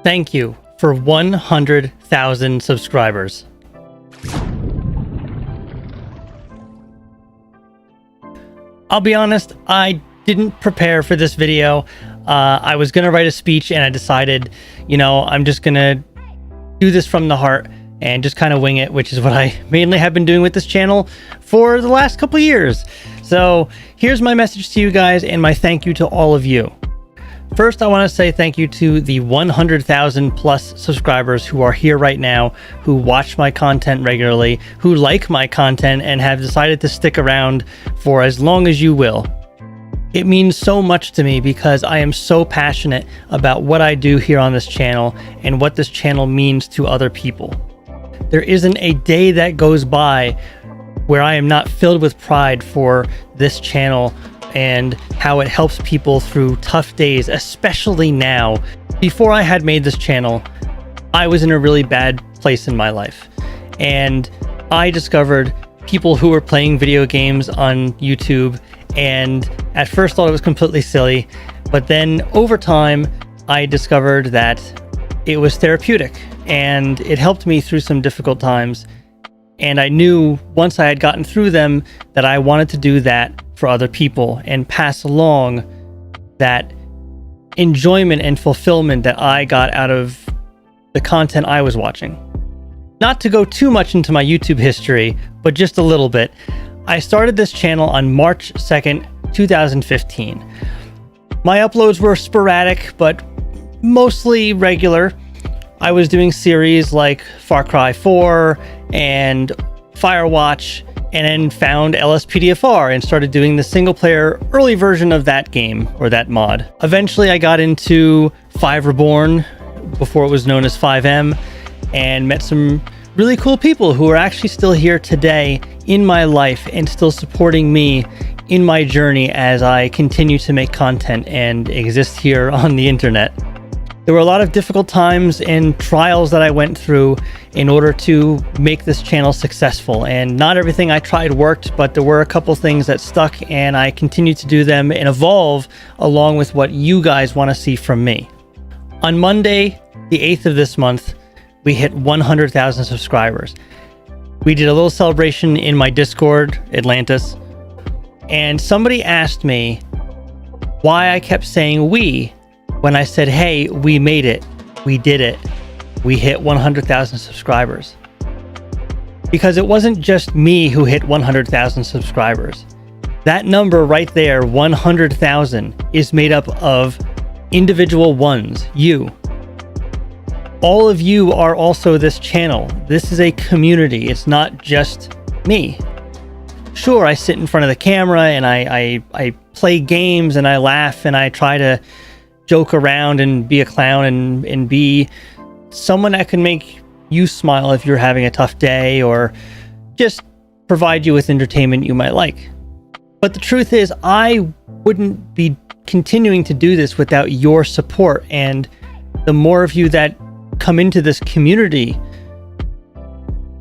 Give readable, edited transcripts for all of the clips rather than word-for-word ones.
Thank you for 100,000 subscribers. I'll be honest, I didn't prepare for this video. I was gonna write a speech and I decided, I'm just gonna do this from the heart and just kind of wing it, which is what I mainly have been doing with this channel for the last couple of years. So here's my message to you guys and my thank you to all of you. First, I want to say thank you to the 100,000 plus subscribers who are here right now, who watch my content regularly, who like my content and have decided to stick around for as long as you will. It means so much to me because I am so passionate about what I do here on this channel and what this channel means to other people. There isn't a day that goes by where I am not filled with pride for this channel and how it helps people through tough days, especially now. Before I had made this channel, I was in a really bad place in my life. And I discovered people who were playing video games on YouTube, and at first thought it was completely silly. But then over time, I discovered that it was therapeutic and it helped me through some difficult times. And I knew once I had gotten through them that I wanted to do that for other people and pass along that enjoyment and fulfillment that I got out of the content I was watching. Not to go too much into my YouTube history, but just a little bit. I started this channel on March 2nd, 2015. My uploads were sporadic, but mostly regular. I was doing series like Far Cry 4 and Firewatch, and then found LSPDFR and started doing the single player early version of that game or that mod. Eventually I got into 5 Reborn before it was known as 5M and met some really cool people who are actually still here today in my life and still supporting me in my journey as I continue to make content and exist here on the internet. There were a lot of difficult times and trials that I went through in order to make this channel successful, and not everything I tried worked, but there were a couple things that stuck and I continued to do them and evolve along with what you guys want to see from me. On Monday, the 8th of this month, we hit 100,000 subscribers. We did a little celebration in my Discord, Atlantis, and somebody asked me why I kept saying we when I said, hey, we made it, we did it, we hit 100,000 subscribers. Because it wasn't just me who hit 100,000 subscribers. That number right there, 100,000, is made up of individual ones, you. All of you are also this channel. This is a community, it's not just me. Sure, I sit in front of the camera and I play games and I laugh and I try to joke around and be a clown and be someone that can make you smile if you're having a tough day or just provide you with entertainment you might like. But the truth is, I wouldn't be continuing to do this without your support, and the more of you that come into this community,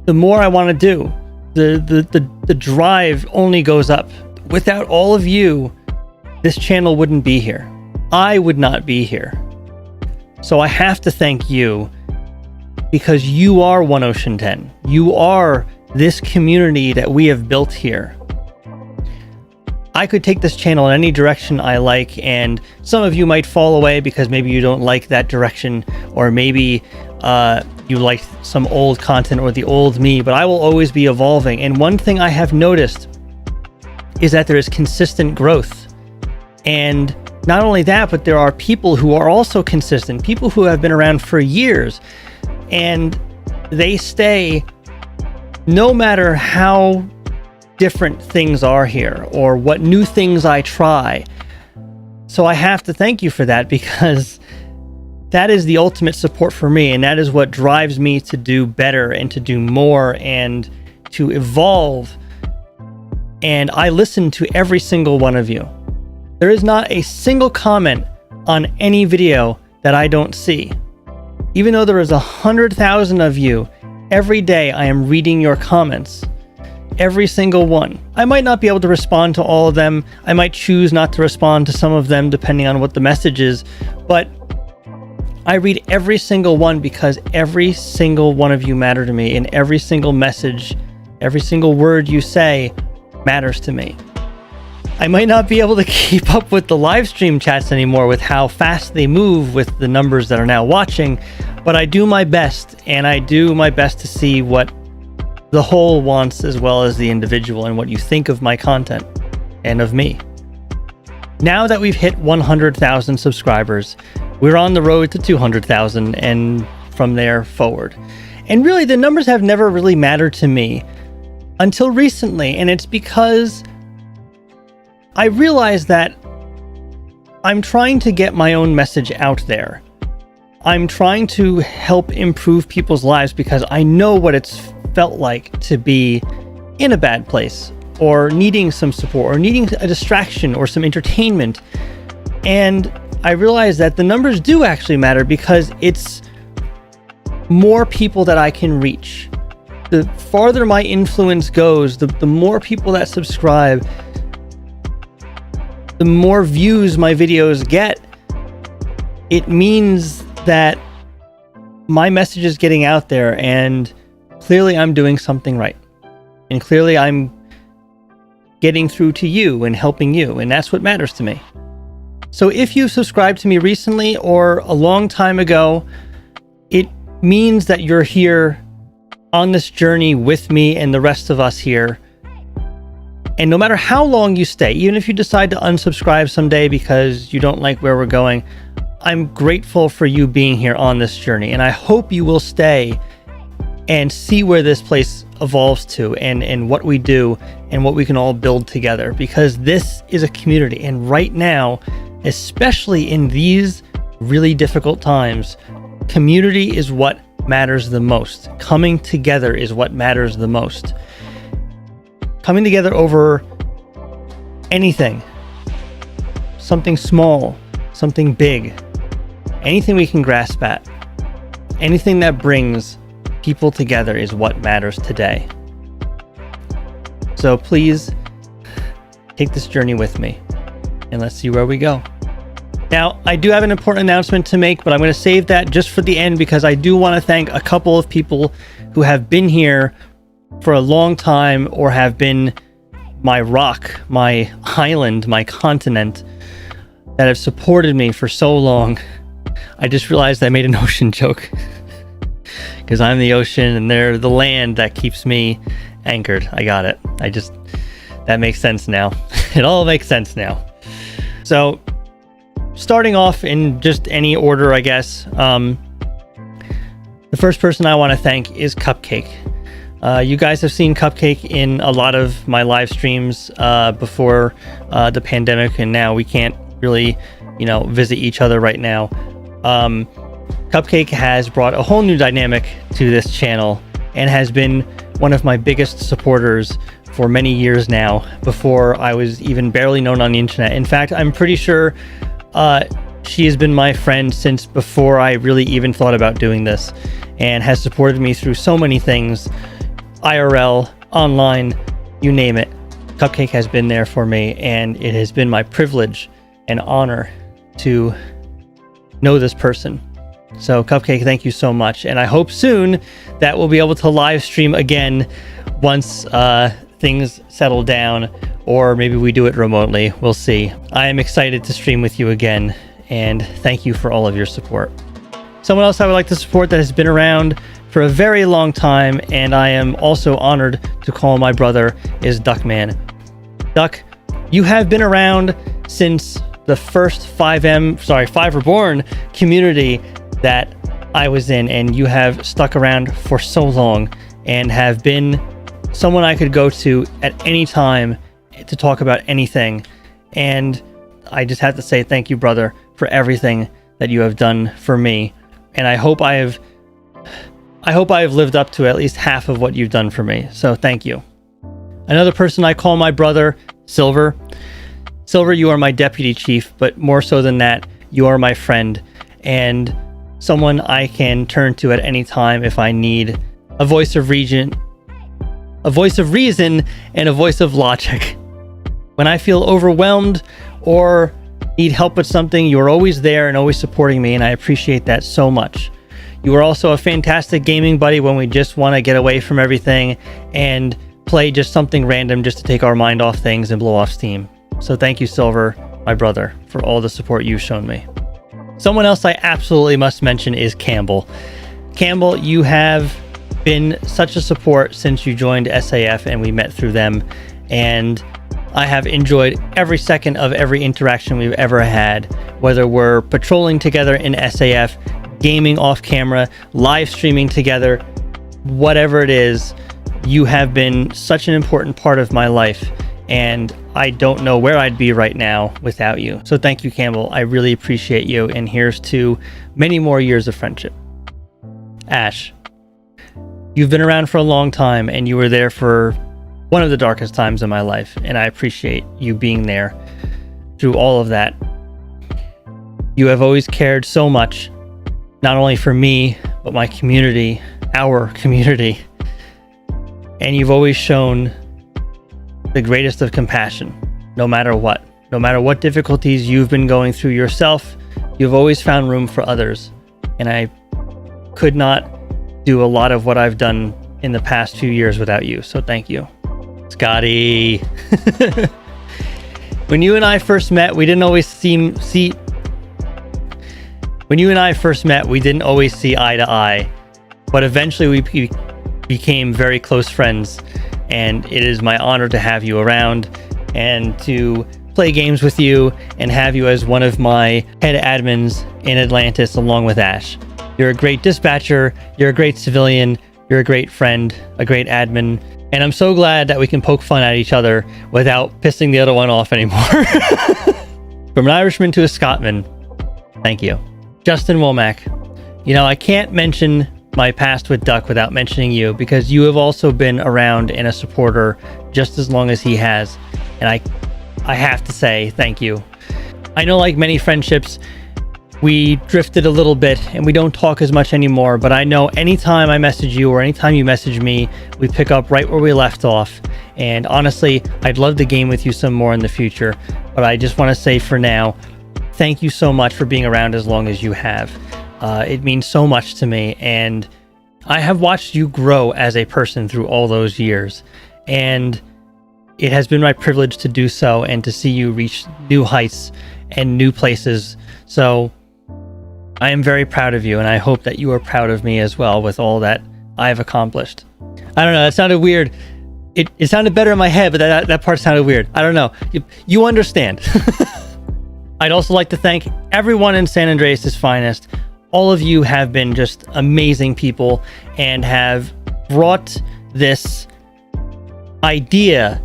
the more I want to do. The drive only goes up. Without all of you, this channel wouldn't be here. I would not be here. So I have to thank you because you are OneOceanTen. You are this community that we have built here. I could take this channel in any direction I like, and some of you might fall away because maybe you don't like that direction, or maybe you like some old content or the old me, but I will always be evolving. And one thing I have noticed is that there is consistent growth. And not only that, but there are people who are also consistent, people who have been around for years, and they stay no matter how different things are here or what new things I try. So I have to thank you for that, because that is the ultimate support for me, and that is what drives me to do better and to do more and to evolve. And I listen to every single one of you. There is not a single comment on any video that I don't see. Even though there is 100,000 of you, every day I am reading your comments. Every single one. I might not be able to respond to all of them. I might choose not to respond to some of them depending on what the message is, but I read every single one because every single one of you matter to me, and every single message, every single word you say matters to me. I might not be able to keep up with the live stream chats anymore with how fast they move with the numbers that are now watching, but I do my best, and I do my best to see what the whole wants as well as the individual and what you think of my content and of me. Now that we've hit 100,000 subscribers, we're on the road to 200,000 and from there forward. And really, the numbers have never really mattered to me until recently, and it's because I realized that I'm trying to get my own message out there. I'm trying to help improve people's lives because I know what it's felt like to be in a bad place or needing some support or needing a distraction or some entertainment. And I realized that the numbers do actually matter because it's more people that I can reach. The farther my influence goes, the more people that subscribe, the more views my videos get. It means that my message is getting out there, and clearly I'm doing something right. And clearly I'm getting through to you and helping you, and that's what matters to me. So if you subscribed to me recently or a long time ago, it means that you're here on this journey with me and the rest of us here. And no matter how long you stay, even if you decide to unsubscribe someday because you don't like where we're going, I'm grateful for you being here on this journey. And I hope you will stay and see where this place evolves to and what we do and what we can all build together, because this is a community. And right now, especially in these really difficult times, community is what matters the most. Coming together is what matters the most. Coming together over anything, something small, something big, anything we can grasp at, anything that brings people together is what matters today. So please take this journey with me and let's see where we go. Now, I do have an important announcement to make, but I'm going to save that just for the end because I do want to thank a couple of people who have been here for a long time or have been my rock, my island, my continent, that have supported me for so long. I just realized I made an ocean joke because I'm the ocean and they're the land that keeps me anchored. I got it. That makes sense now. It all makes sense now. So starting off in just any order, I guess, the first person I want to thank is Cupcake. You guys have seen Cupcake in a lot of my live streams before the pandemic, and now we can't really, visit each other right now. Cupcake has brought a whole new dynamic to this channel and has been one of my biggest supporters for many years now, before I was even barely known on the internet. In fact, I'm pretty sure she has been my friend since before I really even thought about doing this, and has supported me through so many things, IRL, online, you name it. Cupcake has been there for me, and it has been my privilege and honor to know this person. So Cupcake, thank you so much. And I hope soon that we'll be able to live stream again once things settle down, or maybe we do it remotely. We'll see. I am excited to stream with you again, and thank you for all of your support. Someone else I would like to support that has been around for a very long time, and I am also honored to call my brother, is Duckman. Duck, you have been around since the first 5 Reborn community that I was in, and you have stuck around for so long and have been someone I could go to at any time to talk about anything. And I just have to say thank you, brother, for everything that you have done for me. And I hope I have lived up to at least half of what you've done for me. So thank you. Another person I call my brother, Silver. Silver, you are my deputy chief, but more so than that, you are my friend and someone I can turn to at any time if I need a voice of reason and a voice of logic. When I feel overwhelmed or need help with something, you're always there and always supporting me, and I appreciate that so much. You are also a fantastic gaming buddy when we just want to get away from everything and play just something random just to take our mind off things and blow off steam. So thank you, Silver, my brother, for all the support you've shown me. Someone else I absolutely must mention is Campbell. Campbell, you have been such a support since you joined SAF and we met through them, and I have enjoyed every second of every interaction we've ever had, whether we're patrolling together in SAF, gaming off camera, live streaming together, whatever it is. You have been such an important part of my life, and I don't know where I'd be right now without you. So thank you, Campbell. I really appreciate you, and here's to many more years of friendship. Ash, you've been around for a long time, and you were there for one of the darkest times in my life, and I appreciate you being there through all of that. You have always cared so much, not only for me, but my community, our community, and you've always shown the greatest of compassion, no matter what. No matter what difficulties you've been going through yourself, you've always found room for others, and I could not do a lot of what I've done in the past few years without you, so thank you. Scotty. When you and I first met, we didn't always see eye to eye, but eventually we became very close friends, and it is my honor to have you around and to play games with you and have you as one of my head admins in Atlantis along with Ash. You're a great dispatcher, you're a great civilian, you're a great friend, a great admin, and I'm so glad that we can poke fun at each other without pissing the other one off anymore. From an Irishman to a Scotsman, thank you. Justin Womack, you know, I can't mention my past with Duck without mentioning you, because you have also been around and a supporter just as long as he has, and I have to say thank you. I know, like many friendships, we drifted a little bit and we don't talk as much anymore, but I know anytime I message you or anytime you message me, we pick up right where we left off. And honestly, I'd love to game with you some more in the future, but I just want to say for now, thank you so much for being around as long as you have. It means so much to me, and I have watched you grow as a person through all those years, and it has been my privilege to do so and to see you reach new heights and new places. So I am very proud of you, and I hope that you are proud of me as well with all that I've accomplished. I don't know, that sounded weird. It sounded better in my head, but that part sounded weird. I don't know. You understand. I'd also like to thank everyone in San Andreas' finest. All of you have been just amazing people and have brought this idea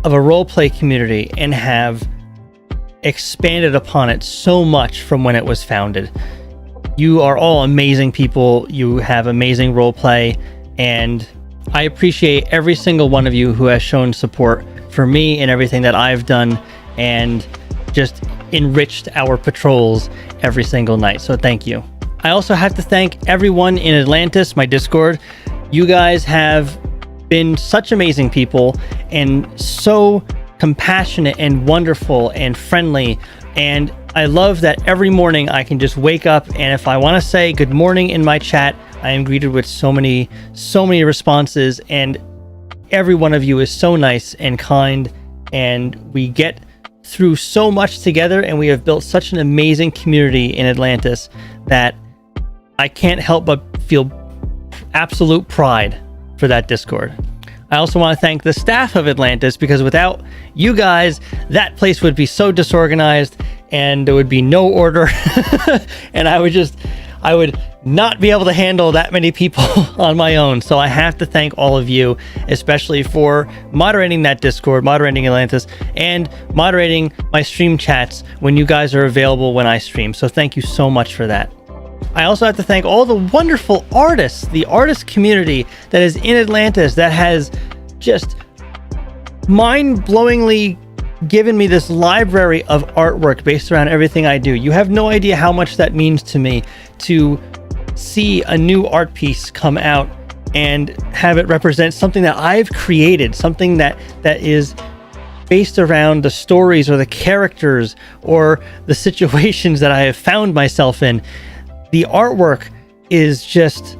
of a roleplay community and have expanded upon it so much from when it was founded. You are all amazing people. You have amazing roleplay, and I appreciate every single one of you who has shown support for me and everything that I've done and just enriched our patrols every single night. So thank you. I also have to thank everyone in Atlantis, my Discord. You guys have been such amazing people and so compassionate and wonderful and friendly, and I love that every morning I can just wake up, and if I want to say good morning in my chat, I am greeted with so many responses, and every one of you is so nice and kind, and we get through so much together, and we have built such an amazing community in Atlantis that I can't help but feel absolute pride for that Discord. I also want to thank the staff of Atlantis, because without you guys, that place would be so disorganized and there would be no order and I would not be able to handle that many people on my own. So I have to thank all of you, especially for moderating that Discord, moderating Atlantis, and moderating my stream chats when you guys are available when I stream. So thank you so much for that. I also have to thank all the wonderful artists, the artist community that is in Atlantis, that has just mind-blowingly given me this library of artwork based around everything I do. You have no idea how much that means to me to see a new art piece come out and have it represent something that I've created, something that is based around the stories or the characters or the situations that I have found myself in. The artwork is just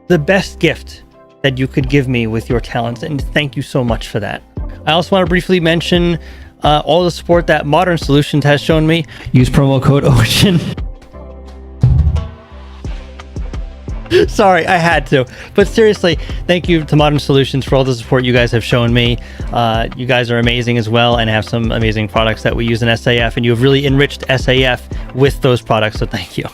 the best gift that you could give me with your talents, and thank you so much for that. I also want to briefly mention all the support that Modern Solutions has shown me. Use promo code OCEAN. Sorry, I had to. But seriously, thank you to Modern Solutions for all the support you guys have shown me. You guys are amazing as well and have some amazing products that we use in SAF, and you have really enriched SAF with those products, so thank you.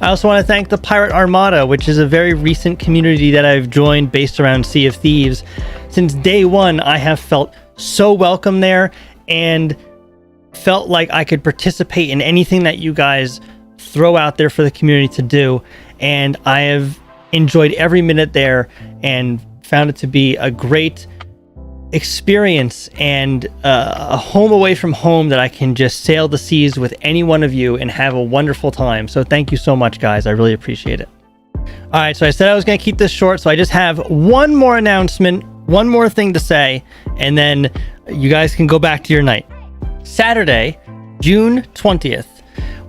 I also want to thank the Pirate Armada, which is a very recent community that I've joined based around Sea of Thieves. Since day one, I have felt so welcome there and felt like I could participate in anything that you guys throw out there for the community to do. And I have enjoyed every minute there and found it to be a great experience and a home away from home that I can just sail the seas with any one of you and have a wonderful time. So thank you so much, guys. I really appreciate it. All right, so I said I was going to keep this short, so I just have one more announcement, one more thing to say, and then you guys can go back to your night. Saturday, June 20th,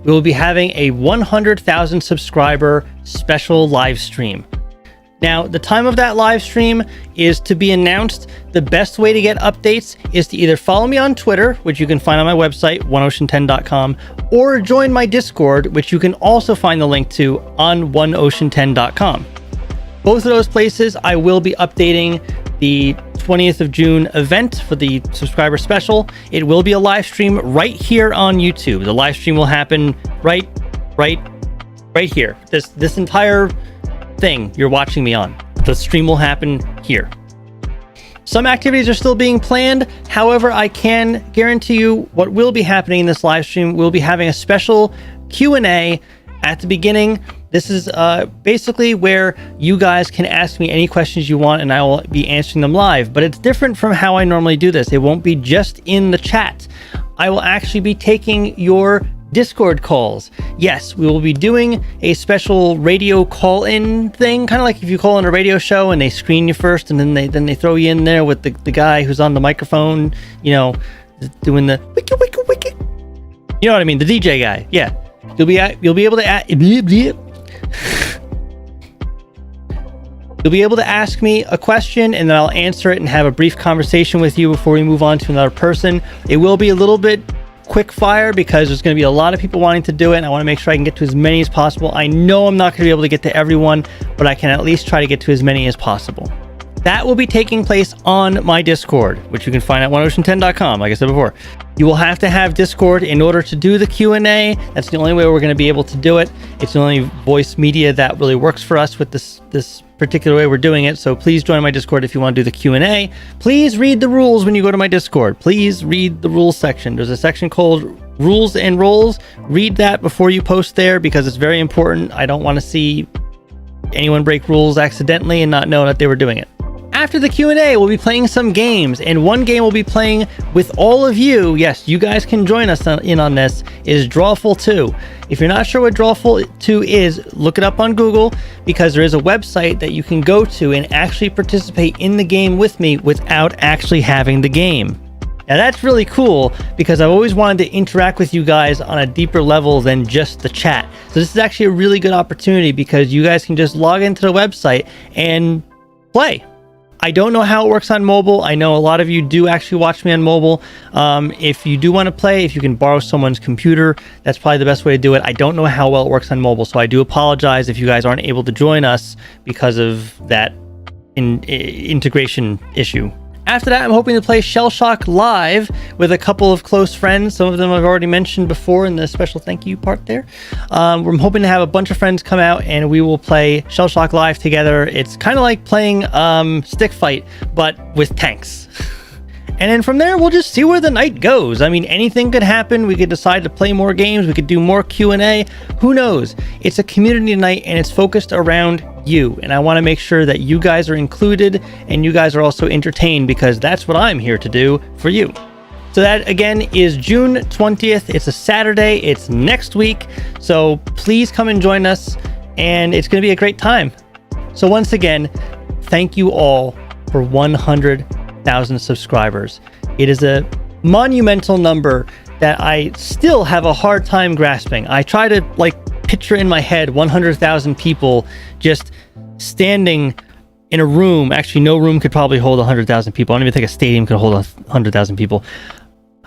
we will be having a 100,000 subscriber special live stream. Now, the time of that live stream is to be announced. The best way to get updates is to either follow me on Twitter, which you can find on my website, OneOceanTen.com, or join my Discord, which you can also find the link to on OneOceanTen.com. Both of those places, I will be updating the 20th of June event for the subscriber special. It will be a live stream right here on YouTube. The live stream will happen right here. This entire thing you're watching me on. The stream will happen here. Some activities are still being planned. However, I can guarantee you what will be happening in this live stream. We'll be having a special Q&A at the beginning. This is basically where you guys can ask me any questions you want and I will be answering them live. But it's different from how I normally do this. It won't be just in the chat. I will actually be taking your Discord calls. Yes, we will be doing a special radio call-in thing, kind of like if you call in a radio show and they screen you first and then they throw you in there with the guy who's on the microphone, you know, doing the wiki wiki wiki. You know what I mean? The DJ guy. Yeah. You'll be able to You'll be able to ask me a question and then I'll answer it and have a brief conversation with you before we move on to another person. It will be a little bit quick fire because there's going to be a lot of people wanting to do it and I want to make sure I can get to as many as possible. I know I'm not going to be able to get to everyone, but I can at least try to get to as many as possible. That will be taking place on my Discord, which you can find at OneOceanTen.com, like I said before. You will have to have Discord in order to do the Q&A. That's the only way we're going to be able to do it. It's the only voice media that really works for us with this particular way we're doing it. So please join my Discord if you want to do the Q&A. Please read the rules when you go to my Discord. Please read the rules section. There's a section called Rules and Roles. Read that before you post there because it's very important. I don't want to see anyone break rules accidentally and not know that they were doing it. After the Q&A, we'll be playing some games, and one game we'll be playing with all of you, yes, you guys can join us in on this, is Drawful 2. If you're not sure what Drawful 2 is, look it up on Google, because there is a website that you can go to and actually participate in the game with me without actually having the game. Now that's really cool, because I've always wanted to interact with you guys on a deeper level than just the chat. So this is actually a really good opportunity, because you guys can just log into the website and play. I don't know how it works on mobile. I know a lot of you do actually watch me on mobile. If you do want to play, if you can borrow someone's computer, that's probably the best way to do it. I don't know how well it works on mobile, so I do apologize if you guys aren't able to join us because of that integration issue. After that, I'm hoping to play Shell Shock live with a couple of close friends. Some of them I've already mentioned before in the special thank you part there. We're hoping to have a bunch of friends come out and we will play Shell Shock live together. It's kind of like playing Stick Fight, but with tanks. And then from there, we'll just see where the night goes. I mean, anything could happen. We could decide to play more games. We could do more Q&A. Who knows? It's a community night and it's focused around you. And I want to make sure that you guys are included and you guys are also entertained, because that's what I'm here to do for you. So that again is June 20th. It's a Saturday. It's next week. So please come and join us and it's going to be a great time. So once again, thank you all for 100,000 subscribers. It is a monumental number that I still have a hard time grasping. I try to like picture in my head 100,000 people just standing in a room. Actually, no room could probably hold 100,000 people. I don't even think a stadium could hold 100,000 people.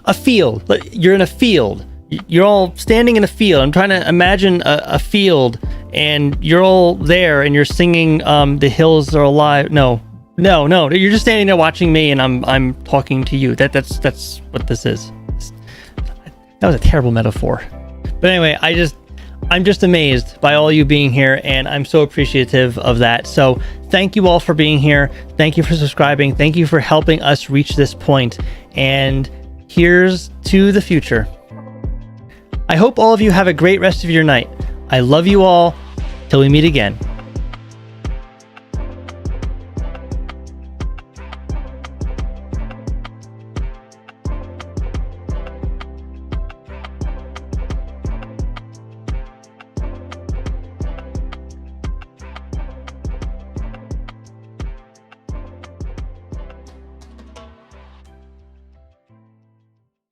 A field. You're in a field. You're all standing in a field. I'm trying to imagine a field, and you're all there, and you're singing "The Hills Are Alive." No. You're just standing there watching me, and I'm talking to you. That's what this is. That was a terrible metaphor. But anyway, I'm just amazed by all you being here, and I'm so appreciative of that. So thank you all for being here. Thank you for subscribing. Thank you for helping us reach this point. And here's to the future. I hope all of you have a great rest of your night. I love you all. Till we meet again.